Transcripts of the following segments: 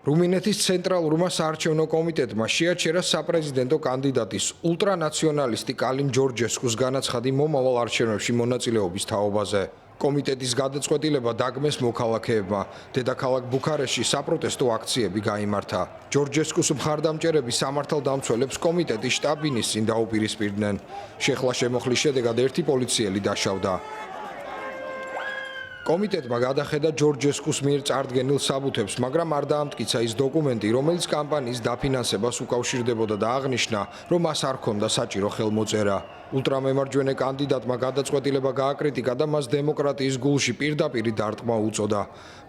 რუმინეთის ცენტრალურმა საარჩევნო კომიტეტმა შეაჩერა საპრეზიდენტო კანდიდატის ულტრანაციონალისტი კალინ ჯორჯესკუს განაცხადი მომავალ არჩევნებში მონაწილეობის თაობაზე. კომიტეტის გადაწყვეტილება დაგმეს მოქალაქეებმა. დედაქალაქ ბუქარესტში საპროტესტო აქციები გაიმართა. ჯორჯესკუს მხარდამჭერები სამართალდამცველებს კომიტეტის შტაბ-ბინის წინ დაუპირისპირდნენ. შეხლა შემოხლის შედეგად ერთი პოლიციელი დაშავდა. კომიტეტმა გადახედა ჯორჯესკუს მიერ წარდგენილ საბუთებს, მაგრამ არ დაამტკიცა ის დოკუმენტი, რომელიც კამპანიის დაფინანსებას უკავშირდებოდა და აღნიშნა, რომ მას არ ჰქონდა საჭირო ხელმოწერა. ულტრამემარჯვენე კანდიდატმა გადაწყვეტილება გააკრიტიკა და მას დემოკრატიის გულში პირდაპირი დარტყმა უწოდა.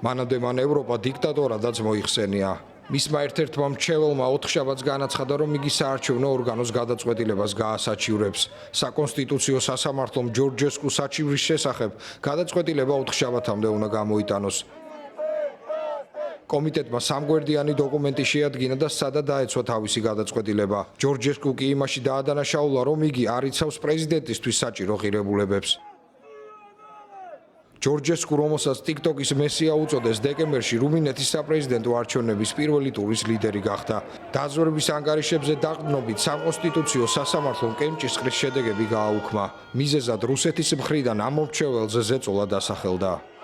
მანამდე მან ევროპა დიქტატორადაც მოიხსენია. მისმა ერთ-ერთმა მრჩეველმა ოთხშაბათს განაცხადა, რომ იგი საარჩევნო ორგანოს გადაწყვეტილებას გაასაჩივრებს. საკონსტიტუციო სასამართლომ ჯორჯესკუს საჩივრის შესახებ გადაწყვეტილება ოთხშაბათამდე უნდა გამოიტანოს. კომიტეტმა სამგვერდიანი დოკუმენტი შეადგინა და სადაც დაეცვა თავისი გადაწყვეტილება. ჯორჯესკუ კი იმაში დაადანაშაულა, რომ იგი არ იცავს პრეზიდენტისთვის საჭირო ღირებულებებს. ჯორჯესკუ, რომელსაც TikTok-ის მესია უწოდეს, დეკემბერში რუმინეთის საპრეზიდენტო არჩევნების პირველი ტურის ლიდერი გახდა. დაზვერვის ანგარიშებზე დაყრდნობით საკონსტიტუციო სასამართლომ კენჭისყრის შედეგები გააუქმა. მიზეზად რუსეთის მხრიდან ამ მომრჩეველზე ზეწოლა დასახელდა.